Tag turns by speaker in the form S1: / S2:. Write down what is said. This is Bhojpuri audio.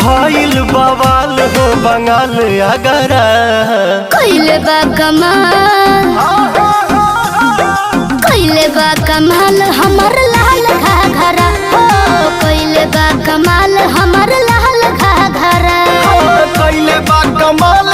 S1: भइल बवाल हो बंगाल अगरा
S2: कइले बा कमाल हमर लाल घाघरा हो कइले बा कमाल हमर लाल घाघरा
S1: कइले बा कमाल